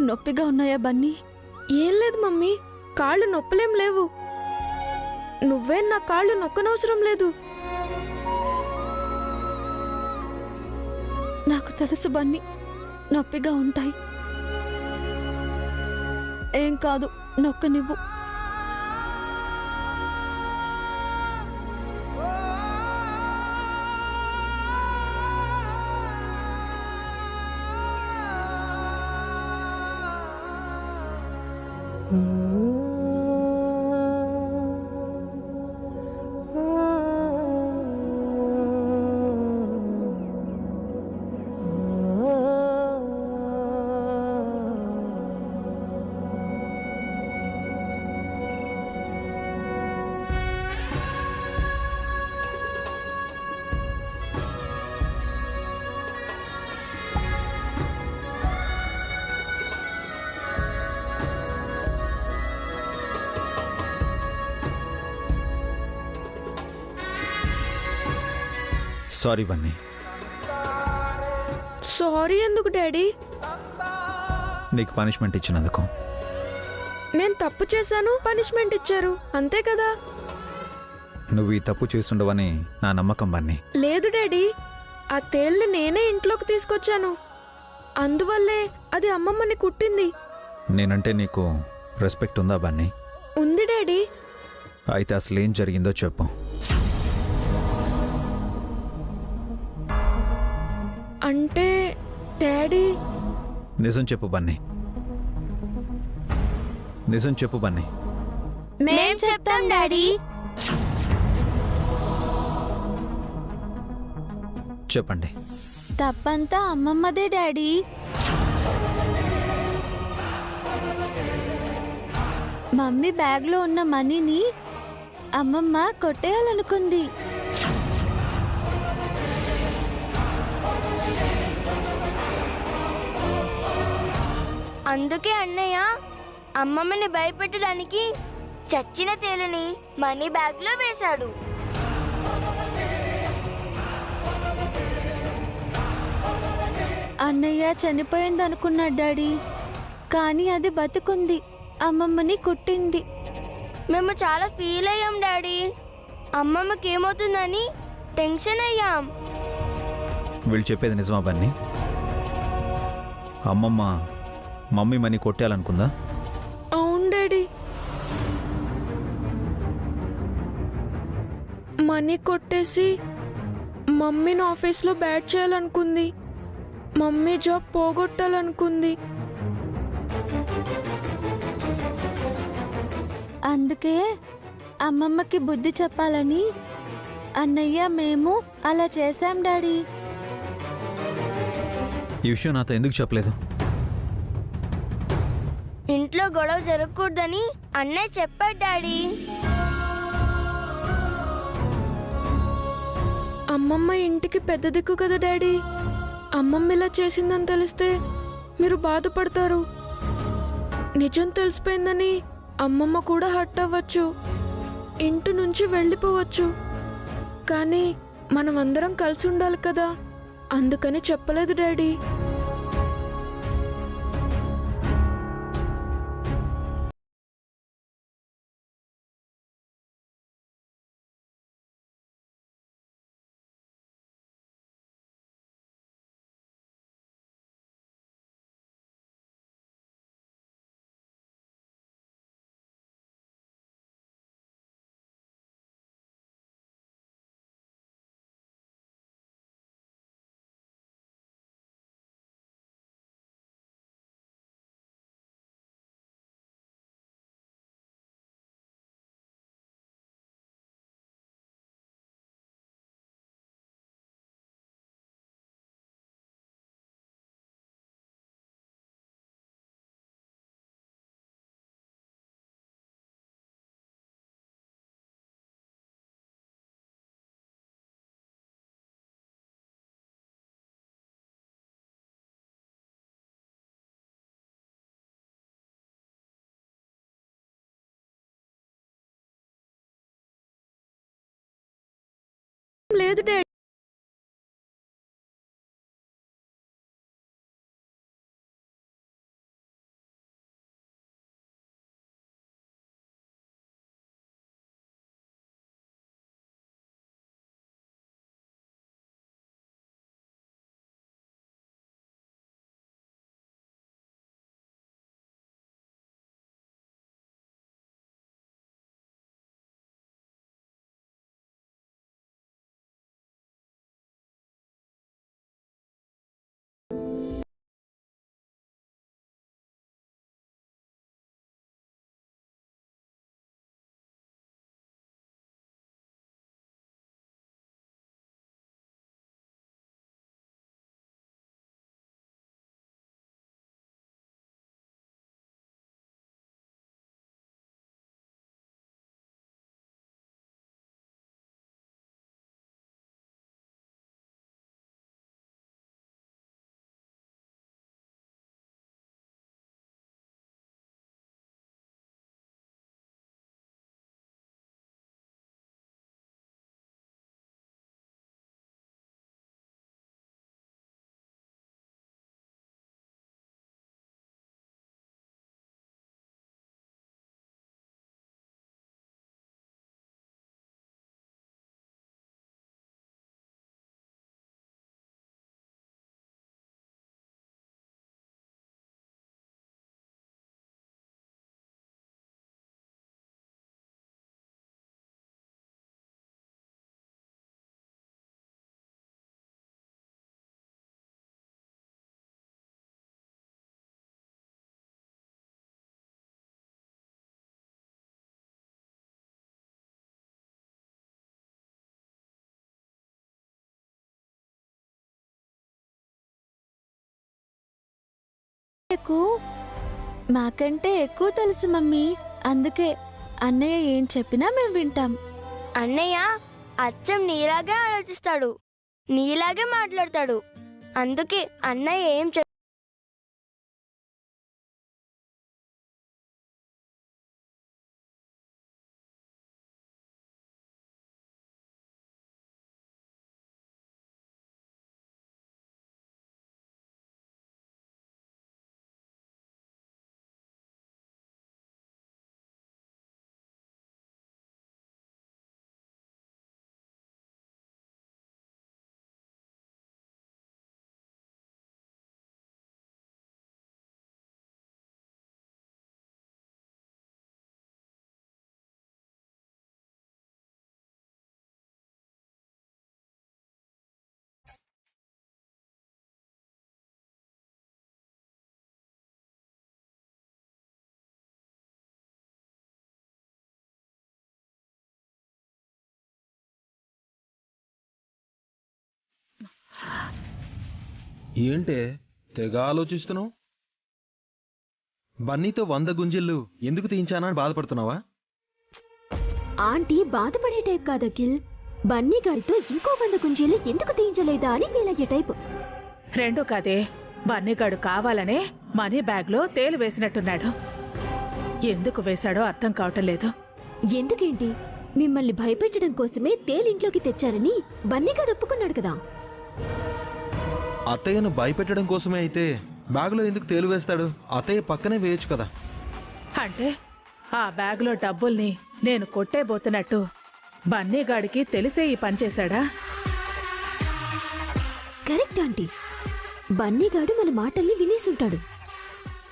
నొప్పిగా ఉన్నాయా బన్నీ? ఏం లేదు మమ్మీ, కాళ్ళు నొప్పులేం లేవు. నువ్వేం నా కాళ్ళు నొక్కనవసరం లేదు. నాకు తెలుసు బన్నీ, నొప్పిగా ఉంటాయి. ఏం కాదు, నొక్కనివ్వు. సారీ బన్నీ. సారీ ఎందుకు డాడీ? నీకు పనిష్మెంట్ ఇచ్చినందుకు. నేను తప్పు చేశాను, పనిష్మెంట్ ఇచ్చారు, అంతే కదా. నువ్వు ఈ తప్పు చేస్తుండవని నా నమ్మకం బన్నీ. లేదు డాడీ, ఆ తేల్ని నేనే ఇంట్లోకి తీసుకొచ్చాను. అందువల్లే అది అమ్మమ్మని కుట్టింది. నేనంటే నీకు రెస్పెక్ట్ ఉందా బన్నీ? ఉంది డాడీ. అయితే అసలు ఏం జరిగిందో చెప్పు. అంటే డాడీ, నిజం చెప్పు బన్నీ, నిజం చెప్పు బన్నీ. మేం చెప్తాం డాడీ. చెప్పండి. తప్పంతా అమ్మమ్మదే డాడీ. మమ్మీ బ్యాగ్లో ఉన్న మనీని అమ్మమ్మ కొట్టేయాలనుకుంది. అందుకే అన్నయ్య అమ్మమ్మని భయపెట్టడానికి చచ్చిన తేలిని మనీ బ్యాగ్లో వేశాడు. అన్నయ్య చనిపోయిందనుకున్నాడు డాడీ, కానీ అది బతుకుంది, అమ్మమ్మని కుట్టింది. మేము చాలా ఫీల్ అయ్యాం డాడీ. అమ్మమ్మకి ఏమవుతుందని టెన్షన్ అయ్యాం. వీళ్ళు చెప్పేది నిజమా బన్నీ? అమ్మమ్మ మమ్మీ మనీ కొట్టాలనుకుందా? అవును డాడీ. మనీ కొట్టేసి మమ్మీని ఆఫీస్లో బ్యాట్ చేయాలనుకుంది. మమ్మీ జాబ్ పోగొట్టాలనుకుంది. అందుకే అమ్మమ్మకి బుద్ధి చెప్పాలని అన్నయ్య మేము అలా చేశాం డాడీ. ఈ విషయం నాతో ఎందుకు చెప్పలేదు? ఇంట్లో గొడవ జరగకూడదని అన్నయ్య చెప్పాడు డాడీ. అమ్మమ్మ ఇంటికి పెద్ద దిక్కు కదా డాడీ. అమ్మమ్మ ఇలా చేసిందని తెలిస్తే మీరు బాధపడతారు. నిజం తెలిసిపోయిందని అమ్మమ్మ కూడా హర్ట్ అవ్వచ్చు, ఇంటి నుంచి వెళ్ళిపోవచ్చు. కానీ మనం అందరం కలిసి ఉండాలి కదా, అందుకని చెప్పలేదు డాడీ. లేదు డాడీ. నీకు మాకంటే ఎక్కువ తెలుసు మమ్మీ. అందుకే అన్నయ్య ఏం చెప్పినా మేము వింటాం. అన్నయ్య అచ్చం నీలాగే ఆలోచిస్తాడు, నీలాగే మాట్లాడతాడు. అందుకే అన్నయ్య ఏం ఏంటే తెగ ఆలోచిస్తున్నావు? బన్నీతో 100 గుంజిళ్ళు ఎందుకు తీయించానా అని బాధపడుతున్నావా? ఆంటీ బాధపడే టైప్ కాదు అఖిల్. బన్నీ గారితో ఇంకో 100 గుంజీలు ఎందుకు తీయించలేదా అని వీళ్ళయ్యే టైప్. రెండు కాదే, బన్నీగాడు కావాలనే మనీ బ్యాగ్లో తేలు వేసినట్టున్నాడు. ఎందుకు వేశాడో అర్థం కావటం లేదు. ఎందుకేంటి, మిమ్మల్ని భయపెట్టడం కోసమే తేలింట్లోకి తెచ్చారని బన్నీగాడు ఒప్పుకున్నాడు కదా. అత్తయ్యను భయపెట్టడం కోసమే అయితే బ్యాగులో ఎందుకు తేలు వేస్తాడు? అత్తయ్య పక్కనే వేయచ్చు కదా. అంటే ఆ బ్యాగ్లో డబ్బుల్ని నేను కొట్టేబోతున్నట్టు బన్నీగాడికి తెలిసే ఈ పని చేశాడా? కరెక్ట్ ఆంటీ, బన్నీగాడు మన మాటల్ని వినేసుంటాడు.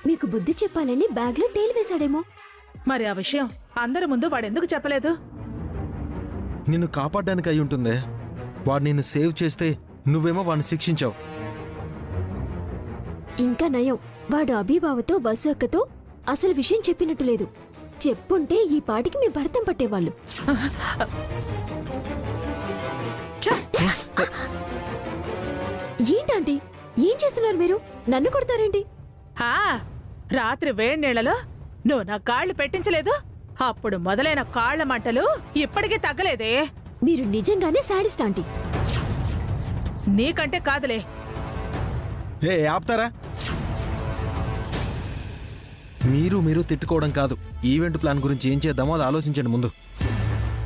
మీకు బుద్ధి చెప్పాలని బ్యాగ్లో తేలు వేశాడేమో. మరి ఆ విషయం అందరి ముందు వాడెందుకు చెప్పలేదు? నిన్ను కాపాడడానికి అయి ఉంటుందే. వాడు నిన్ను సేవ్ చేస్తే నువ్వేమో వాడిని శిక్షించావు. ఇంకా నయం, వాడు అభిబావతో వసు అక్కతో అసలు విషయం చెప్పినట్టు లేదు. చెప్పుంటే ఈ పాటికి మీ భర్తం పట్టేవాళ్ళు. ఏంటంటీ, ఏం చేస్తున్నారు మీరు? నన్ను కొడతారేంటి? రాత్రి వేడి నీళ్లలో నువ్వు నా కాళ్ళు పెట్టించలేదు, అప్పుడు మొదలైన కాళ్ల మంటలు ఇప్పటికీ తగ్గలేదే. మీరు నిజంగానే శాడిస్ట్ ఆంటీ. నీకంటే కాదులే. ఆపుతారా? మీరు తిట్టుకోవడం కాదు, ఈవెంట్ ప్లాన్ గురించి ఏం చేద్దామో అది ఆలోచించండి ముందు.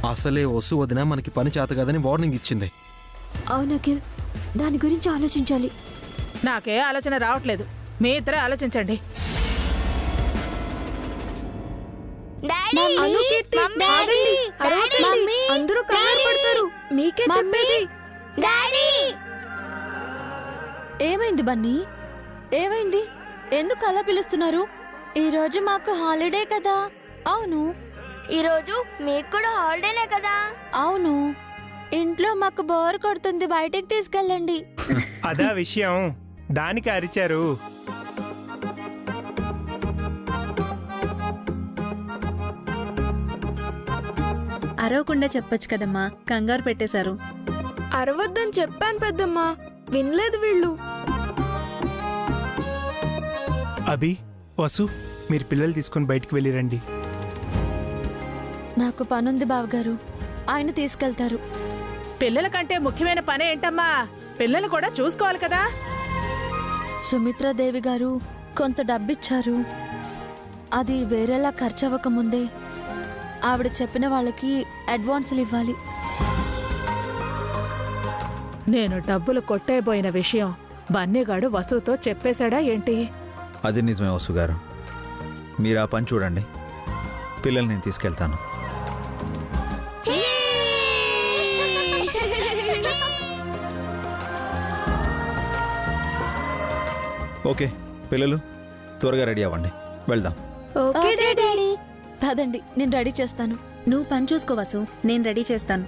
అసలే వసు వదిన మనకి పని చేత కదని వార్నింగ్ ఇచ్చింది. అవునఖిల్, దాని గురించి ఆలోచించాలి. నాకే ఆలోచన రావట్లేదు, మీ ఇద్దరే ఆలోచించండి. అందరూ కంగారు పడతారు, మీకే చెప్పేది. ఏమైంది బన్నీ? ఏమైంది? ఎందుకు అలా పిలుస్తున్నారు? ఈరోజు మాకు హాలిడే కదా. అవును. ఈరోజు మీకు కూడా హాలిడేనే కదా. అవును. ఇంట్లో మాకు బోర్ కొడుతుంది, బయటికి తీసుకెళ్ళండి. అదా విషయం, దానికి అరిచారు. అరవకుండా చెప్పొచ్చు కదమ్మా, కంగారు పెట్టేశారు. అరవద్దని చెప్పాను పెద్దమ్మా, వినలేదు వీళ్ళు. అభి, వసు, మీరు పిల్లలు తీసుకుని బయటికి వెళ్ళిరండి. నాకు పనుంది బావగారు, ఆయన తీసుకెళ్తారు. పిల్లల కంటే ముఖ్యమైన పని ఏంటమ్మా? పిల్లలు కూడా చూసుకోవాలి కదా. సుమిత్రాదేవి గారు కొంత డబ్బిచ్చారు. అది వేరేలా ఖర్చు అవ్వకముందే ఆవిడ చెప్పిన వాళ్ళకి అడ్వాన్సులు ఇవ్వాలి. నేను డబ్బులు కొట్టేబోయిన విషయం బన్నీగాడు వసుతో చెప్పేశాడా ఏంటి? అది నిజమే వసు గారు. మీరు ఆ పని చూడండి, పిల్లల్ని నేను తీసుకెళ్తాను. ఓకే పిల్లలు, త్వరగా రెడీ అవ్వండి, వెళ్దాం. Okay daddy. పదండి, నేను రెడీ చేస్తాను. నువ్వు పని చూసుకోవాసు, నేను రెడీ చేస్తాను.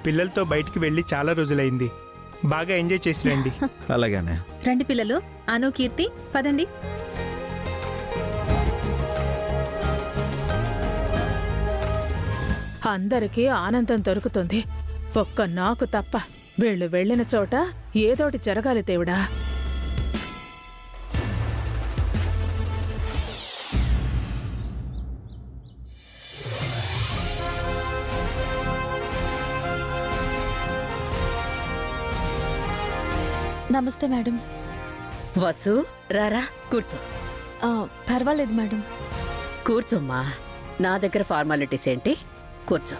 పిల్లలతో బయటికి వెళ్ళి చాలా రోజులైంది, బాగా ఎంజాయ్ చేసి రండి. అలాగనే. రండి పిల్లలు, అను, కీర్తి, పదండి. అందరికీ ఆనందం దొరుకుతుంది, ఒక్క నాకు తప్ప. వీళ్ళు వెళ్ళిన చోట ఏదోటి జరగాలి దేవుడా. నమస్తే మేడం. వసు రారా కూర్చో. పర్వాలేదు మేడం. కూర్చోమ్మా. నా దగ్గర ఫార్మాలిటీస్ ఏంటి? కూర్చో.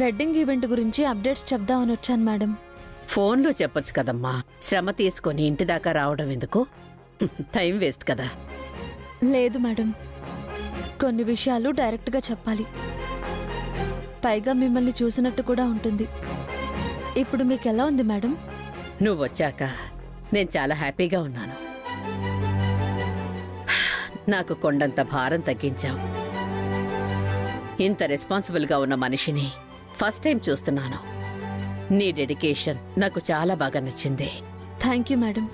వెడ్డింగ్ ఈవెంట్ గురించి అప్డేట్స్ చెప్దామని వచ్చాను మేడం. ఫోన్లో చెప్పొచ్చు కదమ్మా. శ్రమ తీసుకొని ఇంటి దాకా రావడం ఎందుకు? టైం వేస్ట్ కదా. లేదు మేడం, కొన్ని విషయాలు డైరెక్ట్గా చెప్పాలి. పైగా మిమ్మల్ని చూసినట్టు కూడా ఉంటుంది. ఇప్పుడు మీకు ఎలా ఉంది మేడం? నువ్వు వచ్చాక నేను చాలా హ్యాపీగా ఉన్నాను. నాకు కొండంత భారం తగ్గించావు. ఇంత రెస్పాన్సిబుల్గా ఉన్న మనిషిని ఫస్ట్ టైం చూస్తున్నాను. నీ డెడికేషన్ నాకు చాలా బాగా నచ్చింది. Thank you madam.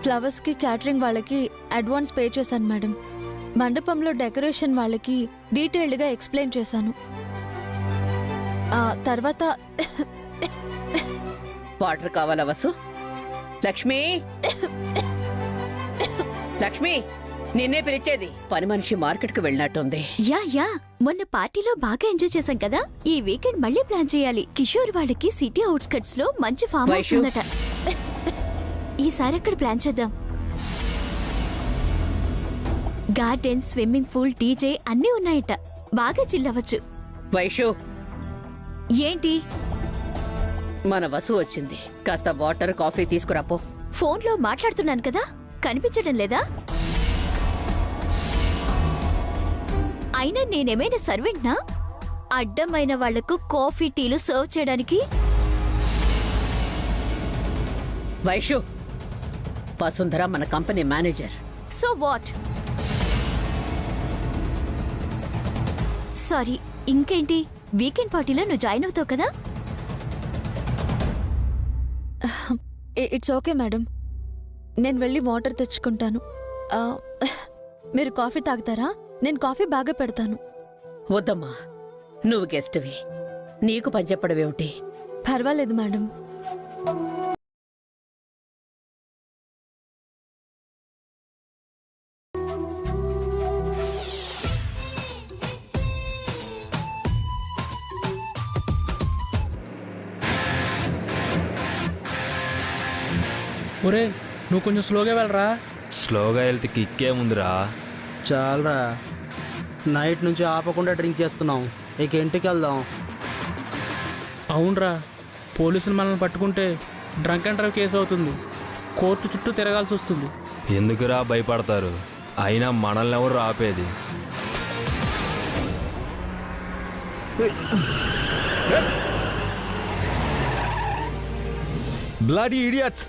ఫ్లవర్స్కి క్యాటరింగ్ వాళ్ళకి అడ్వాన్స్ పే చేశాను మేడం. మండపంలో డెకరేషన్ వాళ్ళకి డీటెయిల్డ్గా ఎక్స్ప్లెయిన్ చేశాను. తర్వాత వాటర్ కావాలా వసు? లక్ష్మి, లక్ష్మి, నిన్నే పిలిచేది. పని మనిషి మార్కెట్కి వెళ్ళినట్టుంది. యా మొన్న పార్టీలో బాగా ఎంజాయ్ చేశాం కదా. ఈ వీకెండ్ మళ్ళీ ప్లాన్ చేయాలి. కిషోర్ వాళ్ళకి సిటీ అవుట్స్కట్స్ లో మంచి ఫామ్ హౌస్ ఉందట. ఈసారి అక్కడ ప్లాన్ చేద్దాం. గార్డెన్, స్విమ్మింగ్ పూల్, డీజే అన్నీ ఉన్నాయట. బాగా చిల్లవచ్చు. వైషు, ఏంటి? మన వసు వచ్చింది. కాస్త వాటర్, కాఫీ తీసుకురాపో. ఫోన్లో మాట్లాడుతున్నాను కదా, కనిపించడం లేదా? అయినా నేనేమైనా సర్వెంట్నా? అడ్డమైన వాళ్లకు కాఫీ, టీలు సర్వ్ చేయడానికి? వైషు, వసుంధర మన company manager. So what? Sorry, ఇంకేంటి? వీకెండ్ పార్టీలో నువ్వు జాయిన్ అవుతావు కదా? ఇట్స్ ఓకే మేడం, నేను వెళ్ళి వాటర్ తెచ్చుకుంటాను. మీరు కాఫీ తాగుతారా? నేను కాఫీ బాగా పెడతాను. వద్దమ్మా, నువ్వు గెస్ట్వి. నీకు పని చెప్పడమేమిటి? పర్వాలేదు మేడం. ఒరే, నువ్వు కొంచెం స్లోగా వెళ్ళరా. స్లోగా వెళ్తే కిక్కేముందిరా? చాలరా, నైట్ నుంచి ఆపకుండా డ్రింక్ చేస్తున్నాం. ఇక ఇంటికి వెళ్దాం. అవునరా, పోలీసులు మనల్ని పట్టుకుంటే డ్రంక్ అండ్ డ్రైవ్ కేసు అవుతుంది. కోర్టు చుట్టూ తిరగాల్సి వస్తుంది. ఎందుకురా భయపడతారు? అయినా మనల్ని ఎవరు ఆపేది? Bloody idiots!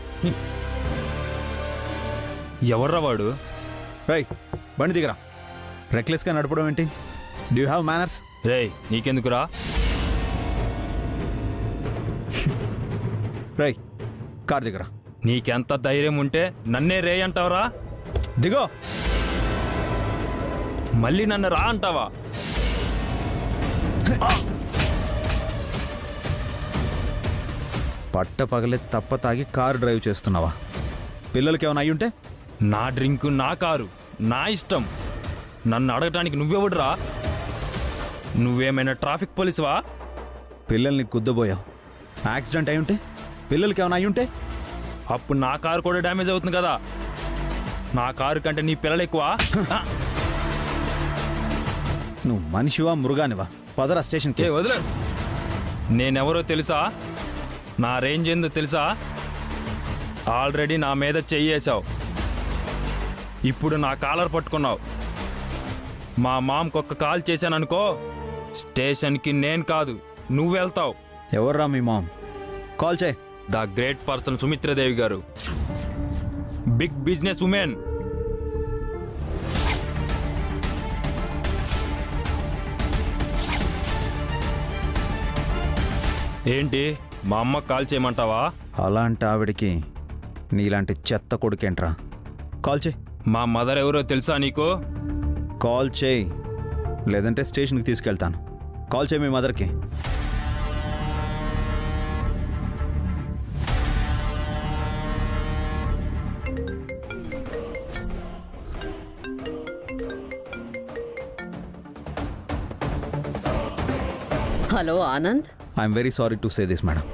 ఎవర్రా వాడు? రై, బండి దిగరా. రెక్లెస్గా నడపడం ఏంటి? Do you have manners? రేయ్, నీకెందుకురా? రై, కార్ దిగరా. నీకెంత ధైర్యం ఉంటే నన్నే రే అంటావరా? దిగో. మళ్ళీ నన్ను రా అంటావా? పట్ట పగలే తప్ప తాగి కారు డ్రైవ్ చేస్తున్నావా? పిల్లలకి ఏమైనా అయ్యుంటే? నా డ్రింకు, నా కారు, నా ఇష్టం. నన్ను అడగటానికి నువ్వెవడురా? నువ్వేమైనా ట్రాఫిక్ పోలీసువా? పిల్లల్ని కుద్దబోయావు. యాక్సిడెంట్ అయ్యుంటే? పిల్లలకి ఏమైనా అయ్యుంటే? అప్పుడు నా కారు కూడా డ్యామేజ్ అవుతుంది కదా. నా కారు కంటే నీ పిల్లలు ఎక్కువ. నువ్వు మనిషివా మృగానివా? పదరా స్టేషన్కి. వదిలే. నేనెవరో తెలుసా? నా రేంజ్ ఏందో తెలుసా? ఆల్రెడీ నా మీద చెయ్యేశావు. ఇప్పుడు నా కాలర్ పట్టుకున్నావు. మా మామకొక్క కాల్ చేశాననుకో, స్టేషన్కి నేను కాదు నువ్వు వెళ్తావు. ఎవర్రా మీ మామ్? కాల్ చేయి. ద గ్రేట్ పర్సన్ సుమిత్రదేవి గారు, బిగ్ బిజినెస్ ఉమెన్. ఏంటి, మా అమ్మకు కాల్ చేయమంటావా? అలాంటి ఆవిడికి నీలాంటి చెత్త కొడుకేంట్రా? కాల్ చేయి. మా మదర్ ఎవరో తెలుసా నీకు? కాల్ చేయి, లేదంటే స్టేషన్కి తీసుకెళ్తాను. కాల్ చేయి మీ మదర్కి. Hello Anand, I'm very sorry to say this madam.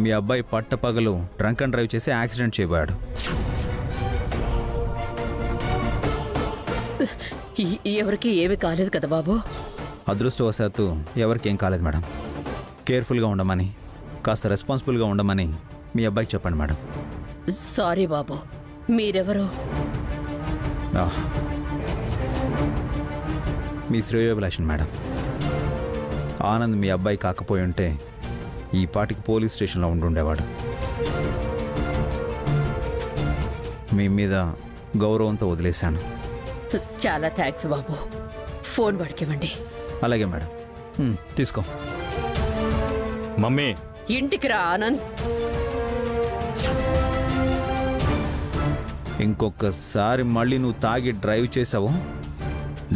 మీ అబ్బాయి పట్టపగలు డ్రంక్ అండ్ డ్రైవ్ చేసి యాక్సిడెంట్ చేయబోయాడు. ఎవరికి ఏమీ కాలేదు కదా బాబు? అదృష్టవశాత్తు ఎవరికి ఏం కాలేదు మేడం. కేర్ఫుల్గా ఉండమని, కాస్త రెస్పాన్సిబుల్గా ఉండమని మీ అబ్బాయికి చెప్పండి మేడం. సారీ బాబు. మీరెవరు? మీ శ్రేయోభిలాషన్ మేడం. ఆనంద్ మీ అబ్బాయి కాకపోయి ఉంటే ఈ పాటికి పోలీస్ స్టేషన్లో ఉండుండేవాడు. మీ మీద గౌరవంతో వదిలేశాను. చాలా థ్యాంక్స్ బాబు. ఫోన్ వాడికివ్వండి. అలాగే మేడం. తీసుకో. మమ్మీ, ఇంటికి రా ఆనంద్. ఇంకొకసారి మళ్ళీ నువ్వు తాగి డ్రైవ్ చేసావు,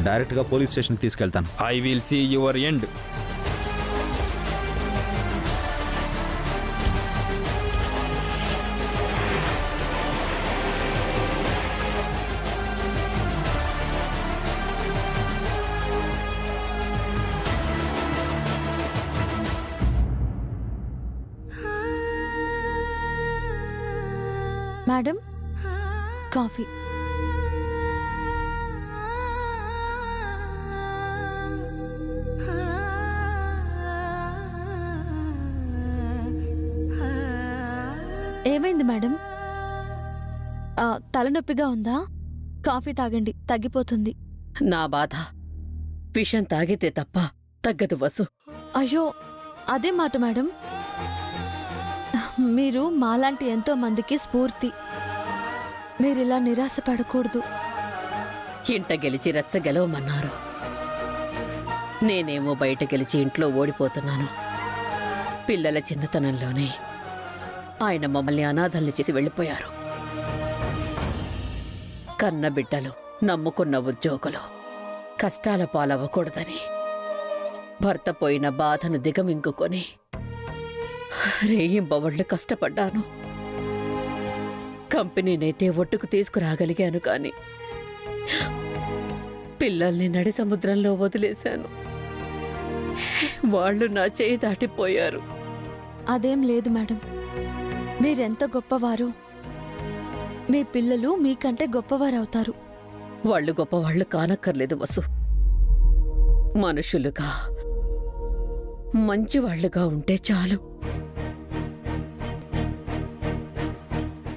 డైరెక్ట్గా పోలీస్ స్టేషన్కి తీసుకెళ్తాను. I will see your end. Madam, coffee. ఏమైంది మేడం? తలనొప్పిగా ఉందా? కాఫీ తాగండి, తగ్గిపోతుంది. నా బాధ విషం తాగితే తప్ప తగ్గదు వసు. అయ్యో, అదే మాట మేడం. మీరు మాలాంటి ఎంతో మందికి స్ఫూర్తి. మీరిలా నిరాశపడకూడదు. ఇంట గెలిచి రచ్చ గెలవమన్నారు. నేనేమో బయట గెలిచి ఇంట్లో ఓడిపోతున్నాను. పిల్లల చిన్నతనంలోనే ఆయన మమ్మల్ని అనాథల్ని చేసి వెళ్ళిపోయారు. కన్న బిడ్డలు, నమ్ముకున్న ఉద్యోగులు కష్టాల పాలవ్వకూడదని భర్త పోయిన బాధను దిగమింగుకొని రేయింబవళ్ళు కష్టపడ్డాను. కంపెనీనైతే ఒట్టుకు తీసుకురాగలిగాను, కానీ పిల్లల్ని నడి సముద్రంలో వదిలేశాను. వాళ్ళు నా చేయి దాటిపోయారు. అదేం లేదు మేడం. మీరెంత గొప్పవారో మీ పిల్లలు మీకంటే గొప్పవారవుతారు. వాళ్ళు గొప్పవాళ్ళు కానక్కర్లేదు వసు. మనుషులుగా మంచివాళ్లుగా ఉంటే చాలు.